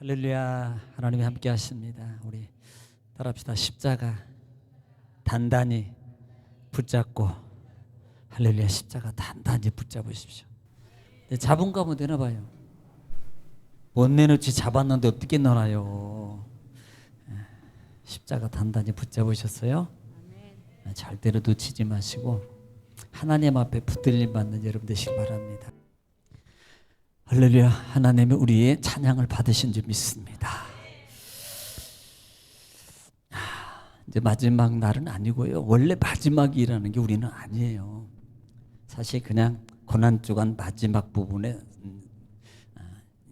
할렐루야. 하나님이 함께 하십니다. 우리 따라합시다. 십자가 단단히 붙잡고, 할렐루야. 십자가 단단히 붙잡으십시오. 잡은 거 한번 내놔봐요. 못 내놓지 잡았는데 어떻게 넣어놔요? 십자가 단단히 붙잡으셨어요? 절대로 놓치지 마시고 하나님 앞에 붙들림 받는 여러분 되시기 바랍니다. 할렐루야. 하나님이 우리의 찬양을 받으신 줄 믿습니다. 이제 마지막 날은 아니고요. 원래 마지막이라는 게 우리는 아니에요. 사실 그냥 고난주간 마지막 부분에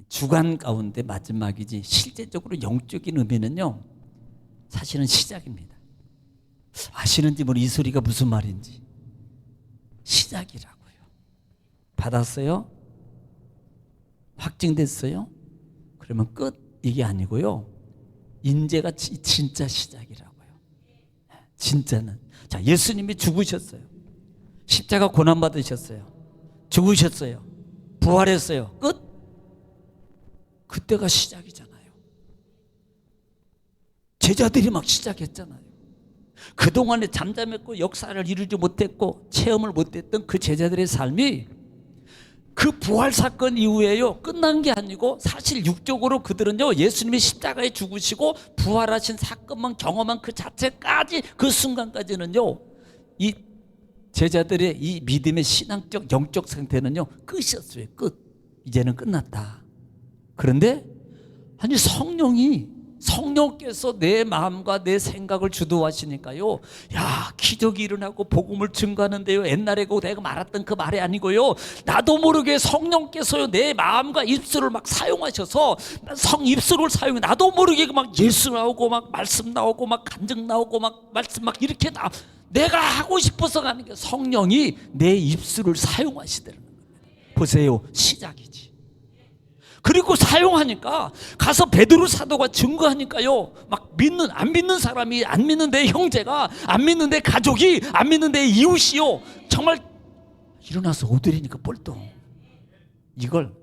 주간 가운데 마지막이지, 실제적으로 영적인 의미는요 사실은 시작입니다. 아시는지 모르 이 소리가 무슨 말인지. 시작이라고요. 받았어요? 확증됐어요? 그러면 끝, 이게 아니고요. 인제가 진짜 시작이라고요. 진짜는. 자, 예수님이 죽으셨어요. 십자가 고난 받으셨어요. 죽으셨어요. 부활했어요. 끝. 그때가 시작이잖아요. 제자들이 막 시작했잖아요. 그동안에 잠잠했고 역사를 이루지 못했고 체험을 못했던 그 제자들의 삶이 그 부활 사건 이후에요 끝난 게 아니고, 사실 육적으로 그들은요 예수님이 십자가에 죽으시고 부활하신 사건만 경험한 그 자체까지, 그 순간까지는요 이 제자들의 이 믿음의 신앙적 영적 상태는요 끝이었어요. 끝. 이제는 끝났다. 그런데 아니 성령께서 내 마음과 내 생각을 주도하시니까요, 야, 기적이 일어나고 복음을 증거하는데요, 옛날에 내가 말했던 그 말이 아니고요, 나도 모르게 성령께서요 내 마음과 입술을 막 사용하셔서 입술을 사용해, 나도 모르게 막 예수 나오고 막 말씀 나오고 막 간증 나오고 막 말씀 막 이렇게 내가 하고 싶어서 가는 게 성령이 내 입술을 사용하시더라는 겁니다. 보세요, 시작이지. 그리고 사용하니까 가서 베드로 사도가 증거하니까요, 막 안 믿는 사람이, 안 믿는 내 형제가, 안 믿는 내 가족이, 안 믿는 내 이웃이요, 정말 일어나서 오더리니까 뻘떡. 이걸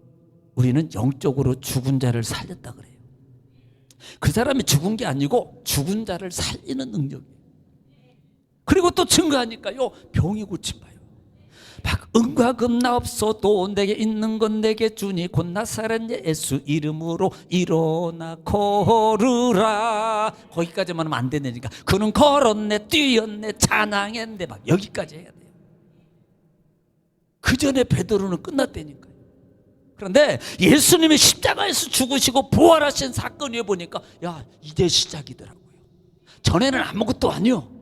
우리는 영적으로 죽은 자를 살렸다 그래요. 그 사람이 죽은 게 아니고 죽은 자를 살리는 능력이에요. 그리고 또 증거하니까요 병이 고침 봐요. 은과 금 나 없어도 내게 있는 건 내게 주니 곧 나사렛 예수 이름으로 일어나 걸으라. 거기까지만 하면 안 되니까 그는 걸었네, 뛰었네, 찬양했네, 막 여기까지 해야 돼요. 그 전에 베드로는 끝났다니까요. 그런데 예수님이 십자가에서 죽으시고 부활하신 사건을 보니까 야, 이제 시작이더라고요. 전에는 아무것도 아니요.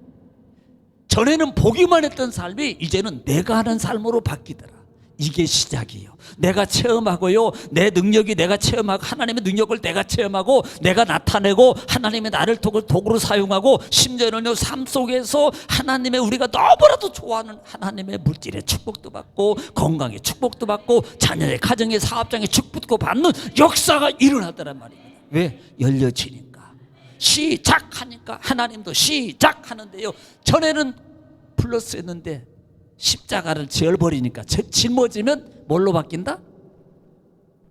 전에는 보기만 했던 삶이 이제는 내가 하는 삶으로 바뀌더라. 이게 시작이에요. 내가 체험하고요, 내 능력이 내가 체험하고, 하나님의 능력을 내가 체험하고 내가 나타내고, 하나님의 나를 도구로 사용하고, 심지어는요 삶 속에서 하나님의 우리가 너무나도 좋아하는 하나님의 물질의 축복도 받고, 건강의 축복도 받고, 자녀의 가정의 사업장의 축복도 받는 역사가 일어나더란 말입니다. 왜? 열려지니까, 시작하니까. 하나님도 시작하는데요, 전에는 플러스였는데 십자가를 지어버리니까 짊어지면 뭘로 바뀐다?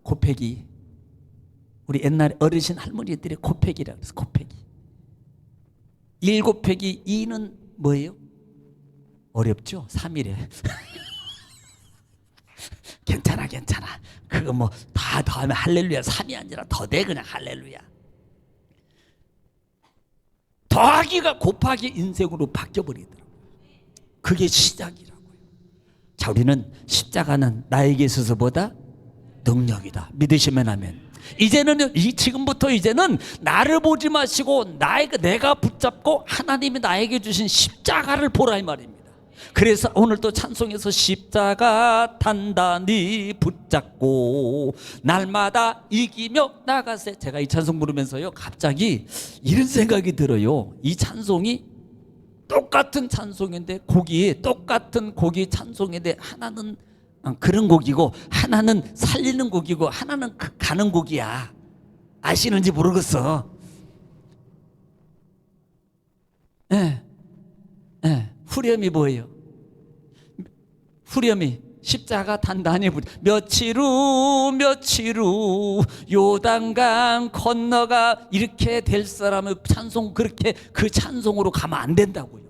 곱하기. 우리 옛날에 어르신 할머니들이 곱하기라고 해서 곱하기. 1 곱하기 2는 뭐예요? 어렵죠? 3이래. 괜찮아. 그거 뭐 다 더하면 할렐루야 3이 아니라 더 돼, 그냥 할렐루야. 더하기가 곱하기 인생으로 바뀌어버리더라고요. 그게 시작이라고요. 자, 우리는 십자가는 나에게 있어서 보다 능력이다. 믿으시면 아멘. 지금부터 이제는 나를 보지 마시고 내가 붙잡고 하나님이 나에게 주신 십자가를 보라, 이 말입니다. 그래서 오늘 또 찬송에서 십자가 단단히 붙잡고 날마다 이기며 나가세. 제가 이 찬송 부르면서요 갑자기 이런 생각이 들어요. 이 찬송이 똑같은 찬송인데, 똑같은 곡이 찬송인데, 하나는 그런 곡이고 하나는 살리는 곡이고 하나는 가는 곡이야. 아시는지 모르겠어. 후렴이 뭐예요? 후렴이 십자가 단단히 며칠 후 요단강 건너가 이렇게 될 사람은 찬송 그렇게 그 찬송으로 가면 안 된다고요.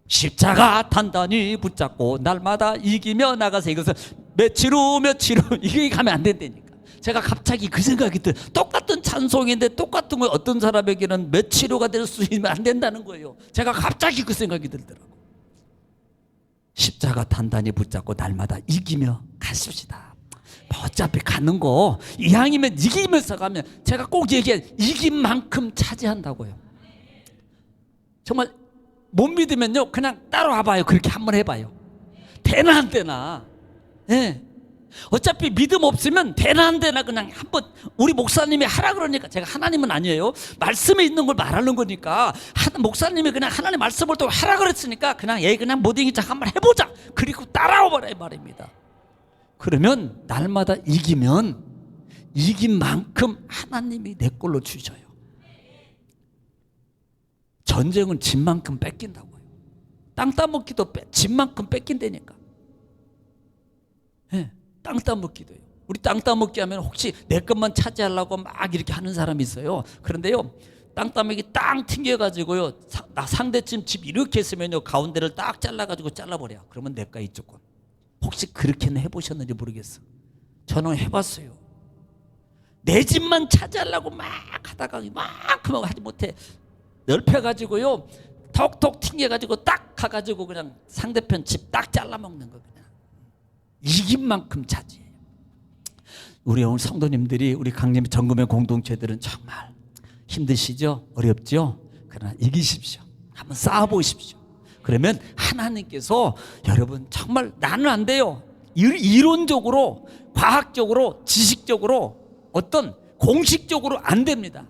십자가 단단히 붙잡고 날마다 이기며 나가세요. 이것은 며칠 후 이게 가면 안 된다니까. 제가 갑자기 그 생각이 들어요. 똑같은 찬송인데 똑같은 거 어떤 사람에게는 며칠 후가 될 수 있으면 안 된다는 거예요. 제가 갑자기 그 생각이 들더라고요. 십자가 단단히 붙잡고 날마다 이기며 가십시다. 어차피 가는 거 이왕이면 이기면서 가면, 제가 꼭 얘기해, 이긴 만큼 차지한다고요. 정말 못 믿으면요 그냥 따라와봐요. 그렇게 한번 해봐요. 되나 안 되나. 네. 어차피 믿음 없으면 되나 안 되나 그냥 한번, 우리 목사님이 하라 그러니까, 제가 하나님은 아니에요. 말씀에 있는 걸 말하는 거니까, 목사님이 그냥 하나님 말씀을 또 하라 그랬으니까 그냥 그냥 못 이기자 한번 해보자. 그리고 따라와봐라 이 말입니다. 그러면 날마다 이기면 이긴 만큼 하나님이 내 걸로 주셔요. 전쟁은 진 만큼 뺏긴다고요. 땅 따먹기도 진 만큼 뺏긴다니까. 네. 땅 따먹기도요. 우리 땅 따먹기 하면 혹시 내 것만 차지하려고 막 이렇게 하는 사람이 있어요. 그런데요, 땅 따먹기 땅 튕겨가지고요, 상대팀 집 이렇게 했으면요 가운데를 딱 잘라가지고 잘라버려. 그러면 내 거 이쪽 건. 혹시 그렇게는 해보셨는지 모르겠어. 저는 해봤어요. 내 집만 차지하려고 막 하다가 이만큼 하지 못해 넓혀가지고요 톡톡 튕겨가지고 딱 가가지고 그냥 상대편 집 딱 잘라먹는 거. 그냥 이긴 만큼 차지해요. 우리 오늘 성도님들이, 우리 강림 정금의 공동체들은 정말 힘드시죠? 어렵죠? 그러나 이기십시오. 한번 싸워보십시오. 그러면 하나님께서, 여러분 정말 나는 안 돼요, 이론적으로 과학적으로 지식적으로 어떤 공식적으로 안 됩니다.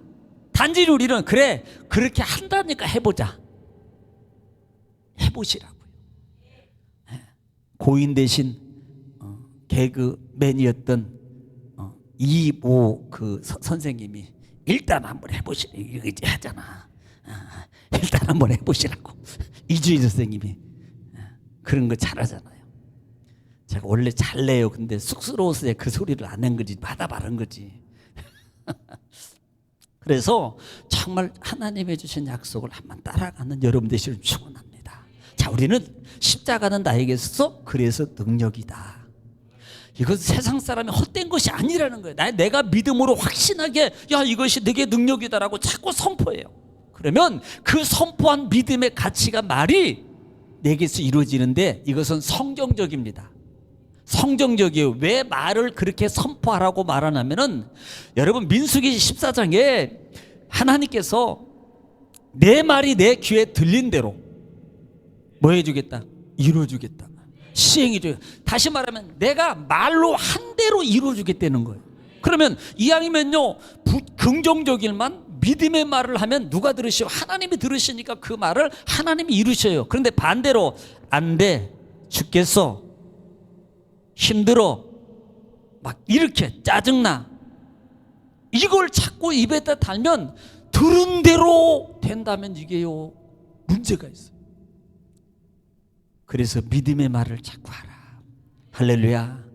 단지 우리는 그래 그렇게 한다니까 해보자. 해보시라고요. 고인 대신 개그맨이었던 이모 그 선생님이 일단 한번 해보시라 이거 이제 하잖아. 일단 한번 해보시라고. 이주희 선생님이 그런 거 잘하잖아요. 제가 원래 잘내요. 근데 쑥스러워서 그 소리를 안 낸 거지, 받아 말한 거지. 그래서 정말 하나님이 주신 약속을 한번 따라가는 여러분 되시길 축원합니다. 자, 우리는 십자가는 나에게서 그래서 능력이다. 이건 세상 사람이 헛된 것이 아니라는 거예요. 내가 믿음으로 확신하게, 야 이것이 내게 능력이다라고 자꾸 선포해요. 그러면 그 선포한 믿음의 가치가 말이 내게서 이루어지는데, 이것은 성경적입니다. 성경적이에요. 왜 말을 그렇게 선포하라고 말하냐면은, 여러분 민수기 14장에 하나님께서 내 말이 내 귀에 들린 대로 뭐 해주겠다? 이루어주겠다. 시행해줘요. 다시 말하면 내가 말로 한 대로 이루어주겠다는 거예요. 그러면 이왕이면요 긍정적일만 믿음의 말을 하면 누가 들으시오? 하나님이 들으시니까 그 말을 하나님이 이루셔요. 그런데 반대로 안 돼, 죽겠어, 힘들어, 막 이렇게 짜증나, 이걸 자꾸 입에다 달면 들은 대로 된다면 이게요 문제가 있어요. 그래서 믿음의 말을 자꾸 하라. 할렐루야.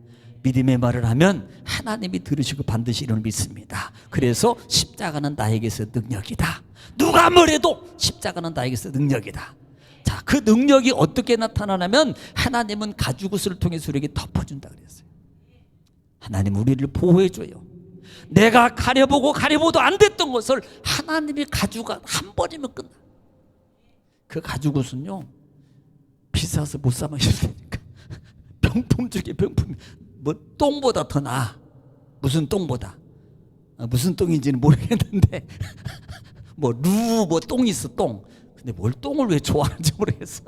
믿음의 말을 하면 하나님이 들으시고 반드시 이를 믿습니다. 그래서 십자가는 나에게서 능력이다. 누가 뭐래도 십자가는 나에게서 능력이다. 자, 그 능력이 어떻게 나타나냐면, 하나님은 가죽옷을 통해서 우리에게 덮어준다 그랬어요. 하나님 우리를 보호해줘요. 내가 가려보도 안 됐던 것을 하나님이 가죽옷 한 번이면 끝나. 그 가죽옷은요 비싸서 못 사 마시니까 병품 중에 병품, 뭐 똥보다 더 나아. 무슨 똥보다, 무슨 똥인지는 모르겠는데 뭐 똥이 있어, 똥. 근데 뭘 똥을 왜 좋아하는지 모르겠어.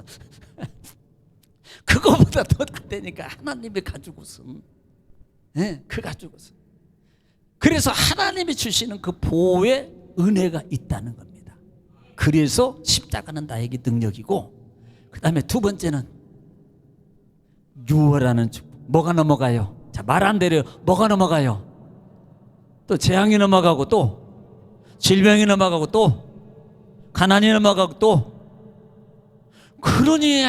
그거보다 더 낫다니까 하나님의 가죽옷은. 네, 그 가죽옷은. 그래서 하나님이 주시는 그 보호의 은혜가 있다는 겁니다. 그래서 십자가는 나에게 능력이고, 그 다음에 두 번째는 유월하는 축복. 뭐가 넘어가요? 자, 말 안 되려. 뭐가 넘어가요? 또 재앙이 넘어가고, 또 질병이 넘어가고, 또 가난이 넘어가고, 또 그러니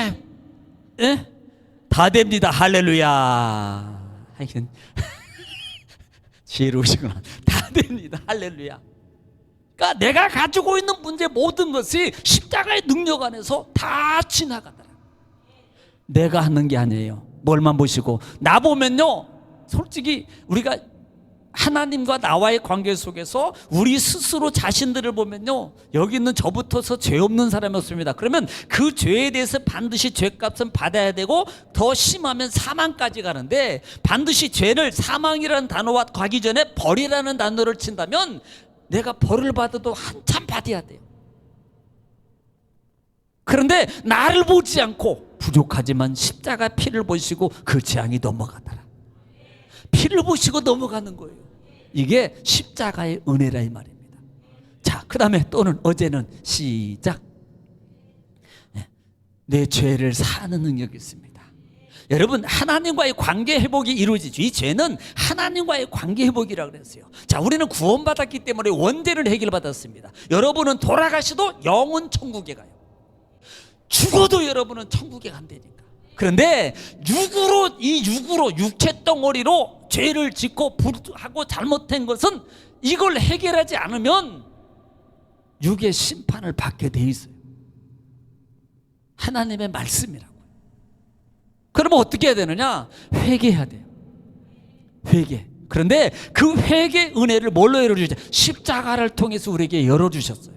다 다 됩니다. 할렐루야. 하긴 지혜로우시구나. 다 됩니다. 할렐루야. 그러니까 내가 가지고 있는 문제 모든 것이 십자가의 능력 안에서 다 지나가더라. 내가 하는 게 아니에요. 뭘만 보시고 나 보면요, 솔직히 우리가 하나님과 나와의 관계 속에서 우리 스스로 자신들을 보면요, 여기 있는 저부터서 죄 없는 사람이 없습니다. 그러면 그 죄에 대해서 반드시 죄값은 받아야 되고 더 심하면 사망까지 가는데, 반드시 죄를 사망이라는 단어와 가기 전에 벌이라는 단어를 친다면 내가 벌을 받아도 한참 받아야 돼요. 그런데 나를 보지 않고 부족하지만 십자가 피를 보시고 그 재앙이 넘어가더라. 피를 보시고 넘어가는 거예요. 이게 십자가의 은혜라 이 말입니다. 자, 그 다음에 또는 어제는 시작. 내 죄를 사는 능력이 있습니다. 여러분, 하나님과의 관계 회복이 이루어지죠. 이 죄는 하나님과의 관계 회복이라고 그랬어요. 자, 우리는 구원받았기 때문에 원죄를 해결받았습니다. 여러분은 돌아가셔도 영은 천국에 가요. 죽어도 여러분은 천국에 간다니까. 그런데 육으로 육체 덩어리로 죄를 짓고 하고 잘못한 것은 이걸 해결하지 않으면 육의 심판을 받게 돼 있어요. 하나님의 말씀이라고. 그러면 어떻게 해야 되느냐? 회개해야 돼요. 회개. 그런데 그 회개 은혜를 뭘로 열어주죠? 십자가를 통해서 우리에게 열어주셨어요.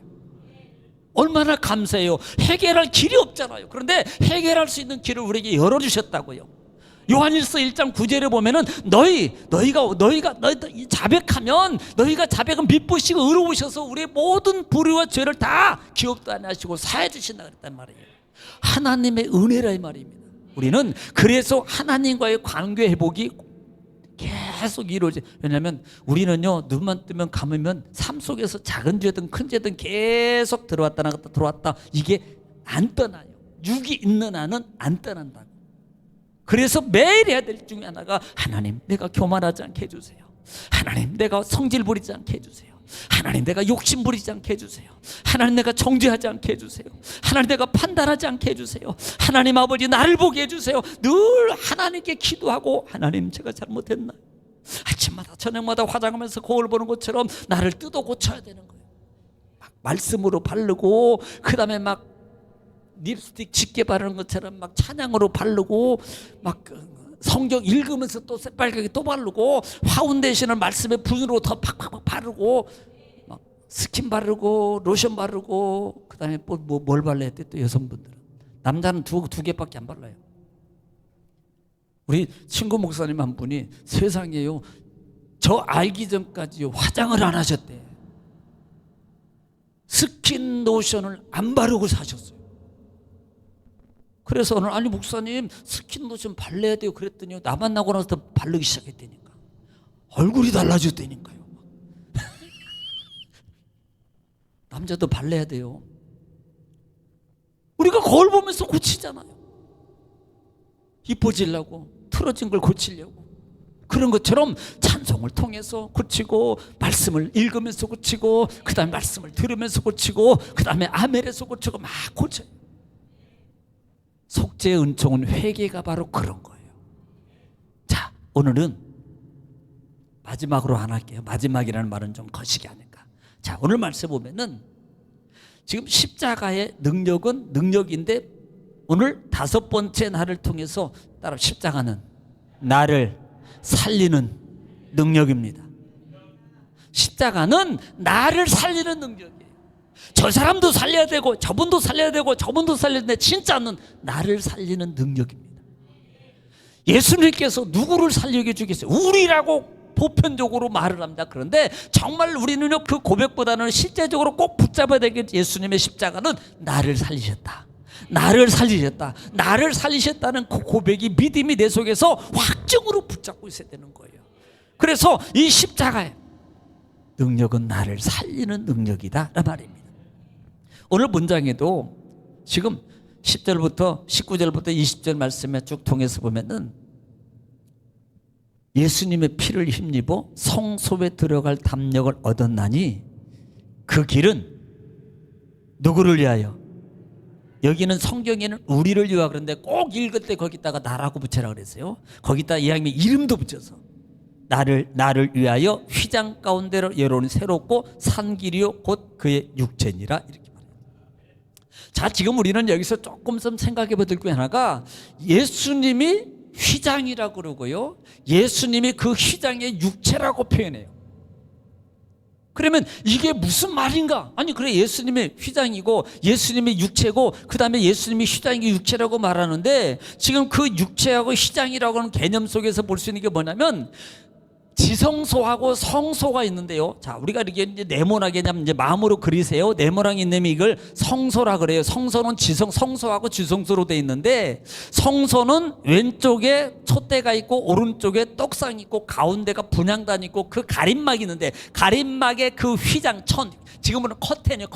얼마나 감사해요. 해결할 길이 없잖아요. 그런데 해결할 수 있는 길을 우리에게 열어주셨다고요. 요한일서 1장 9절에 보면은 너희가 자백하면 너희가 자백은 미쁘시고 의로우셔서 우리의 모든 불의와 죄를 다 기억도 안 하시고 사해 주신다 그랬단 말이에요. 하나님의 은혜라 이 말입니다. 우리는 그래서 하나님과의 관계 회복이 계속 이루어져. 왜냐하면 우리는요, 눈만 뜨면 감으면 삶 속에서 작은 죄든 큰 죄든 계속 들어왔다 나갔다 들어왔다, 이게 안 떠나요. 육이 있는 한은 안 떠난다고. 그래서 매일 해야 될 중에 하나가, 하나님 내가 교만하지 않게 해주세요. 하나님 내가 성질 부리지 않게 해주세요. 하나님 내가 욕심 부리지 않게 해주세요. 하나님 내가 정죄하지 않게 해주세요. 하나님 내가 판단하지 않게 해주세요. 하나님 아버지 나를 보게 해주세요. 늘 하나님께 기도하고, 하나님 제가 잘못했나? 아침마다 저녁마다 화장하면서 거울 보는 것처럼 나를 뜯어 고쳐야 되는 거예요. 막 말씀으로 바르고, 그 다음에 막 립스틱 짙게 바르는 것처럼 막 찬양으로 바르고, 막 성경 읽으면서 또 새빨갛게 또 바르고, 파운데이션을 말씀의 분으로 더 팍팍팍 바르고, 막 스킨 바르고 로션 바르고, 그 다음에 뭘 발라야 돼? 또 여성분들은 남자는 두 개밖에 안 발라요. 우리 친구 목사님 한 분이 세상에요, 저 알기 전까지요 화장을 안 하셨대. 스킨 로션을 안 바르고 사셨어요. 그래서 오늘, 아니 목사님 스킨 로션 발라야 돼요 그랬더니 나 만나고 나서 바르기 시작했다니까. 얼굴이 달라졌다니까요. 남자도 발라야 돼요. 우리가 거울 보면서 고치잖아요. 이뻐지려고, 틀어진 걸 고치려고. 그런 것처럼 찬송을 통해서 고치고, 말씀을 읽으면서 고치고, 그 다음에 말씀을 들으면서 고치고, 그 다음에 아멘에서 고치고 막 고쳐요. 속죄의 은총은 회개가 바로 그런 거예요. 자, 오늘은 마지막으로 하나 할게요. 마지막이라는 말은 좀 거시기 하니까. 자, 오늘 말씀 보면은 지금 십자가의 능력은 능력인데, 오늘 다섯 번째 날을 통해서 따라 십자가는 나를 살리는 능력입니다. 십자가는 나를 살리는 능력이에요. 저 사람도 살려야 되고 저분도 살려야 되고 저분도 살려야 되는데, 진짜는 나를 살리는 능력입니다. 예수님께서 누구를 살리게 주겠어요? 우리라고 보편적으로 말을 합니다. 그런데 정말 우리는요, 그 고백보다는 실제적으로 꼭 붙잡아야 되겠지. 예수님의 십자가는 나를 살리셨다. 나를 살리셨다. 나를 살리셨다는 그 고백이, 믿음이 내 속에서 확증으로 붙잡고 있어야 되는 거예요. 그래서 이 십자가의 능력은 나를 살리는 능력이다 라는 말입니다. 오늘 문장에도 지금 10절부터 19절부터 20절 말씀에 쭉 통해서 보면은, 예수님의 피를 힘입어 성소에 들어갈 담력을 얻었나니 그 길은 누구를 위하여? 여기는 성경에는 우리를 위하여 그런데 꼭 읽을 때 거기다가 나라고 붙여라 그랬어요. 거기다 이왕이면 이름도 붙여서 나를 위하여 휘장 가운데로 여론이 새롭고 산 길이요 곧 그의 육체니라 이렇게 말해요. 자, 지금 우리는 여기서 조금 좀 생각해 볼 게 하나가 예수님이 휘장이라고 그러고요, 예수님이 그 휘장의 육체라고 표현해요. 그러면 이게 무슨 말인가? 아니 그래, 예수님의 휘장이고 예수님의 육체고 그 다음에 예수님이 휘장이 육체라고 말하는데, 지금 그 육체하고 휘장이라고 하는 개념 속에서 볼 수 있는 게 뭐냐면 지성소하고 성소가 있는데요. 자, 우리가 이렇게 이제 네모나게 이제 마음으로 그리세요. 네모나게 있는 이걸 성소라 그래요. 성소는 성소하고 지성소로 돼 있는데, 성소는 왼쪽에 촛대가 있고 오른쪽에 떡상이 있고 가운데가 분향단 있고 그 가림막이 있는데, 가림막에 그 휘장 지금은 커튼이에요.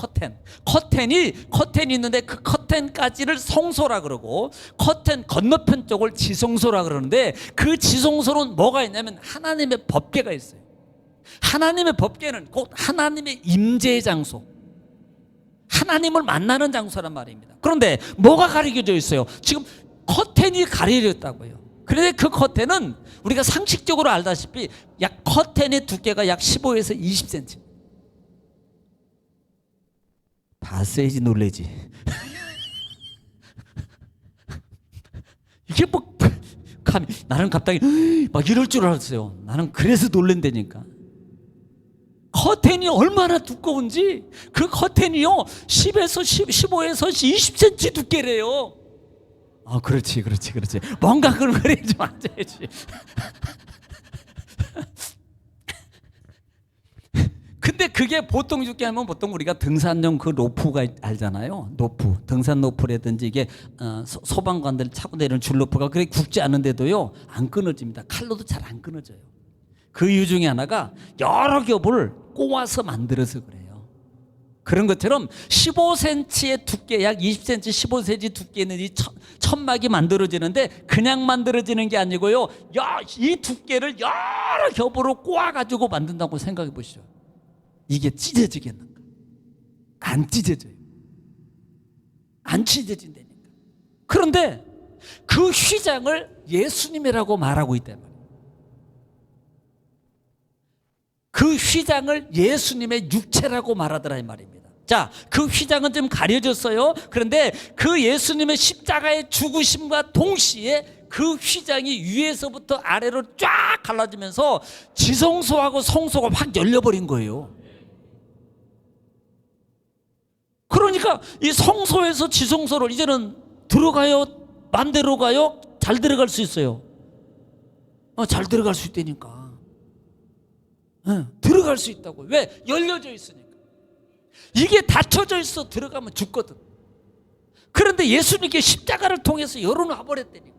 커튼이 있는데 그 커튼까지를 성소라 그러고, 커튼 건너편 쪽을 지성소라 그러는데, 그 지성소는 뭐가 있냐면 하나님의 법궤가 있어요. 하나님의 법궤는 곧 하나님의 임재의 장소, 하나님을 만나는 장소란 말입니다. 그런데 뭐가 가리겨져 있어요? 지금 커튼이 가려졌다고요. 그런데 그 커튼은 우리가 상식적으로 알다시피 커튼의 두께가 약 15에서 20cm. 봤어야지 놀래지. 이게 뭐 나는 갑자기 막 이럴 줄 알았어요. 나는 그래서 놀랜다니까. 커튼이 얼마나 두꺼운지, 그 커튼이요 10에서 15에서 20cm 두께래요. 그렇지. 뭔가 그런 거리 좀 앉아야지. 근데 그게 보통 두께 하면 보통 우리가 등산용 그 로프가 알잖아요. 등산 로프라든지 이게 소방관들 차고 내리는 줄 로프가 그렇게 굵지 않은데도요 안 끊어집니다. 칼로도 잘 안 끊어져요. 그 이유 중에 하나가 여러 겹을 꼬아서 만들어서 그래요. 그런 것처럼 15cm의 두께, 약 20cm, 15cm 두께 있는 이 천막이 만들어지는데 그냥 만들어지는 게 아니고요, 이 두께를 여러 겹으로 꼬아가지고 만든다고 생각해 보시죠. 이게 찢어지겠는가? 안 찢어져요. 안 찢어진다니까. 그런데 그 휘장을 예수님이라고 말하고 있단 말이에요. 그 휘장을 예수님의 육체라고 말하더라 이 말입니다. 자, 그 휘장은 좀 가려졌어요. 그런데 그 예수님의 십자가의 죽으심과 동시에 그 휘장이 위에서부터 아래로 쫙 갈라지면서 지성소하고 성소가 확 열려버린 거예요. 그러니까 이 성소에서 지성소를 이제는 들어가요? 맘대로 가요? 잘 들어갈 수 있어요. 잘 들어갈 수 있다니까. 들어갈 수 있다고. 왜? 열려져 있으니까. 이게 닫혀져 있어 들어가면 죽거든. 그런데 예수님께 십자가를 통해서 열어놔 버렸다니까.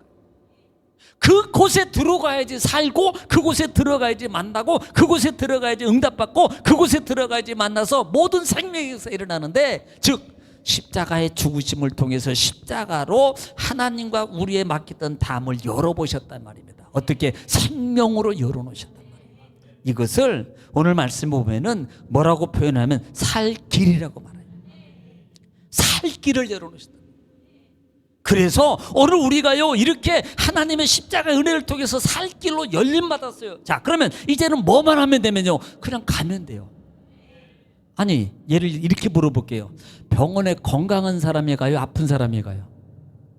그곳에 들어가야지 살고, 그곳에 들어가야지 만나고, 그곳에 들어가야지 응답받고, 그곳에 들어가야지 만나서 모든 생명에서 일어나는데, 즉 십자가의 죽으심을 통해서 십자가로 하나님과 우리의 맡겼던 담을 열어보셨단 말입니다. 어떻게? 생명으로 열어놓으셨단 말입니다. 이것을 오늘 말씀 보면은 뭐라고 표현하면 살 길이라고 말해요. 살 길을 열어놓으셨다. 그래서 오늘 우리가요 이렇게 하나님의 십자가 은혜를 통해서 살 길로 열림 받았어요. 자, 그러면 이제는 뭐만 하면 되면요, 그냥 가면 돼요. 아니, 예를 이렇게 물어볼게요. 병원에 건강한 사람이 가요, 아픈 사람이 가요?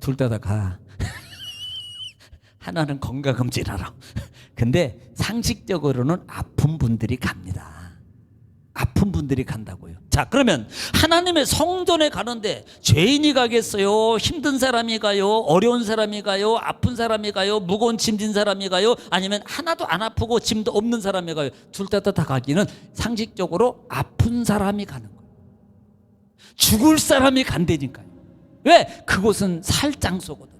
둘 다 가. 하나는 건강검진하러. 근데 상식적으로는 아픈 분들이 갑니다. 아픈 분들이 간다고요. 자, 그러면 하나님의 성전에 가는데 죄인이 가겠어요? 힘든 사람이 가요? 어려운 사람이 가요? 아픈 사람이 가요? 무거운 짐 진 사람이 가요? 아니면 하나도 안 아프고 짐도 없는 사람이 가요? 둘 다 가기는 상식적으로 아픈 사람이 가는 거예요. 죽을 사람이 간다니까요. 왜? 그곳은 살 장소거든.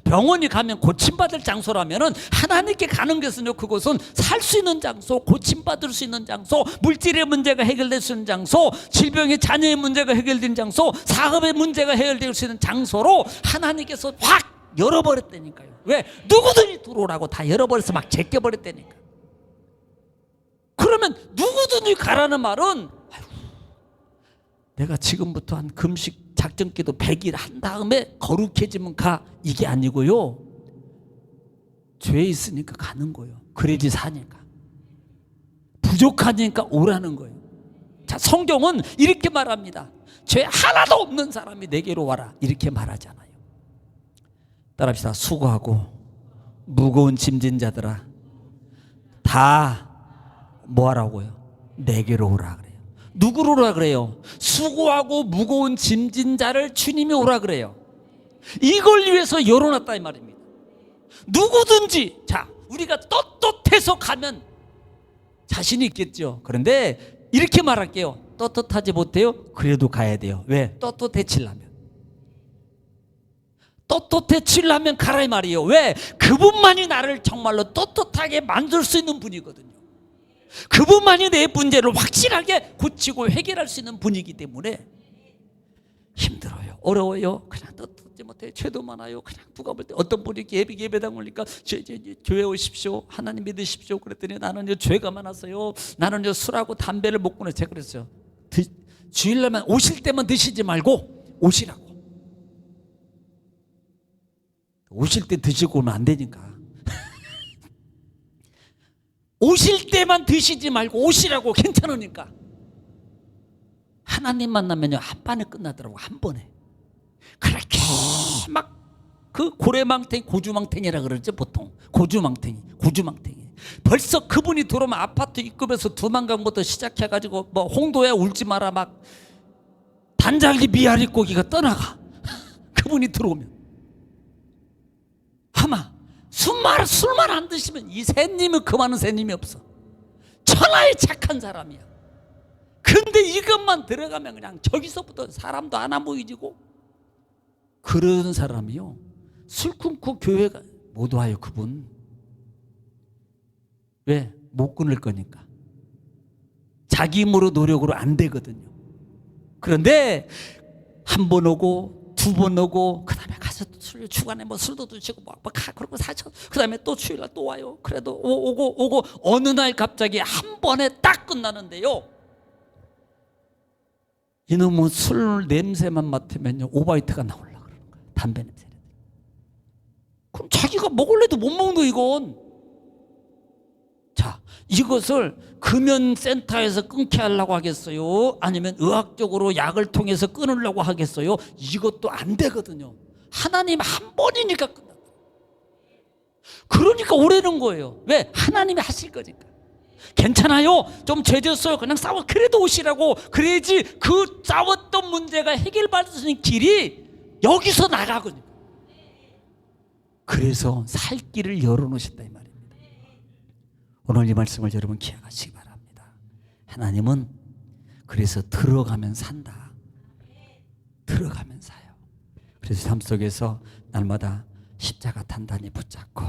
병원이 가면 고침받을 장소라면은 하나님께 가는 것은요, 그곳은 살 수 있는 장소, 고침받을 수 있는 장소, 물질의 문제가 해결될 수 있는 장소, 질병의 자녀의 문제가 해결된 장소, 사업의 문제가 해결될 수 있는 장소로 하나님께서 확 열어버렸다니까요. 왜? 누구든지 들어오라고 다 열어버려서 막 제껴버렸다니까. 그러면 누구든지 가라는 말은, 아이고, 내가 지금부터 한 금식 작전기도 100일 한 다음에 거룩해지면 가, 이게 아니고요. 죄 있으니까 가는 거예요. 그래야지 사니까. 부족하니까 오라는 거예요. 자, 성경은 이렇게 말합니다. 죄 하나도 없는 사람이 내게로 와라, 이렇게 말하잖아요. 따라합시다. 수고하고 무거운 짐진 자들아, 다 뭐하라고요? 내게로 오라 그래요. 누구로 오라 그래요? 수고하고 무거운 짐진 자를 주님이 오라 그래요. 이걸 위해서 열어놨다 이 말입니다. 누구든지, 자, 우리가 떳떳해서 가면 자신이 있겠죠. 그런데 이렇게 말할게요. 떳떳하지 못해요? 그래도 가야 돼요. 왜? 떳떳해지려면. 떳떳해지려면 가라 이 말이에요. 왜? 그분만이 나를 정말로 떳떳하게 만들 수 있는 분이거든요. 그분만이 내 문제를 확실하게 고치고 해결할 수 있는 분이기 때문에 힘들어요. 어려워요. 그냥 떳떳하지 못해. 죄도 많아요. 그냥 누가 볼 때 어떤 분이 예배당 올리니까 교회 오십시오. 하나님 믿으십시오. 그랬더니 나는요 죄가 많았어요. 나는요 술하고 담배를 먹고는 제가 그랬어요. 주일날만 오실 때만 드시지 말고 오시라고. 오실 때 드시고 오면 안 되니까. 오실 때만 드시지 말고 오시라고. 괜찮으니까. 하나님 만나면요 한 번에 끝나더라고. 한 번에. 그렇게 막 그 고래망탱이, 고주망탱이라 그러죠 보통. 고주망탱이. 벌써 그분이 들어오면 아파트 입구에서 두만강부터 시작해가지고 뭐 홍도야 울지 마라 막 단장이 미아리 고기가 떠나가. 그분이 들어오면 아마 술만 안 드시면 이 새님은 그만한 새님이 없어. 천하의 착한 사람이야. 근데 이것만 들어가면 그냥 저기서부터 사람도 안 보이지고. 그런 사람이요 술 끊고 교회가 못 와요. 그분 왜? 못 끊을 거니까. 자기 힘으로 노력으로 안 되거든요. 그런데 한 번 오고 두 번 오고 그 다음에 가서 술 주간에 뭐 술도 드시고 뭐 그러고 사셔. 그 다음에 또 주일날 또 와요. 그래도 오고 어느 날 갑자기 한 번에 딱 끝나는데요. 이놈은 술 냄새만 맡으면요 오바이트가 나오려고 그러는 거예요. 담배 냄새. 그럼 자기가 먹을래도 못 먹는 거 이건. 자, 이것을 금연센터에서 끊게 하려고 하겠어요? 아니면 의학적으로 약을 통해서 끊으려고 하겠어요? 이것도 안 되거든요. 하나님 한 번이니까 끝났다. 그러니까 오래는 거예요. 왜? 하나님이 하실 거니까. 괜찮아요. 좀 죄졌어요. 그냥 싸워. 그래도 오시라고. 그래야지 그 싸웠던 문제가 해결받을 수 있는 길이 여기서 나가거든요. 그래서 살 길을 열어놓으셨다 이 말입니다. 오늘 이 말씀을 여러분 기억하시기 바랍니다. 하나님은 그래서 들어가면 산다. 들어가면 사요. 그래서 삶 속에서 날마다 십자가 단단히 붙잡고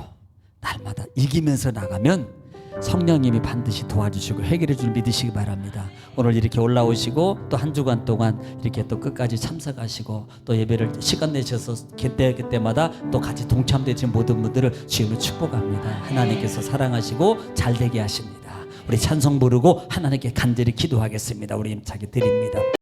날마다 이기면서 나가면 성령님이 반드시 도와주시고 해결해 줄 믿으시기 바랍니다. 오늘 이렇게 올라오시고 또 한 주간 동안 이렇게 또 끝까지 참석하시고 또 예배를 시간 내셔서 그때마다 또 같이 동참되신 모든 분들을 주님으로 축복합니다. 하나님께서 사랑하시고 잘되게 하십니다. 우리 찬송 부르고 하나님께 간절히 기도하겠습니다. 우리 힘차게 드립니다.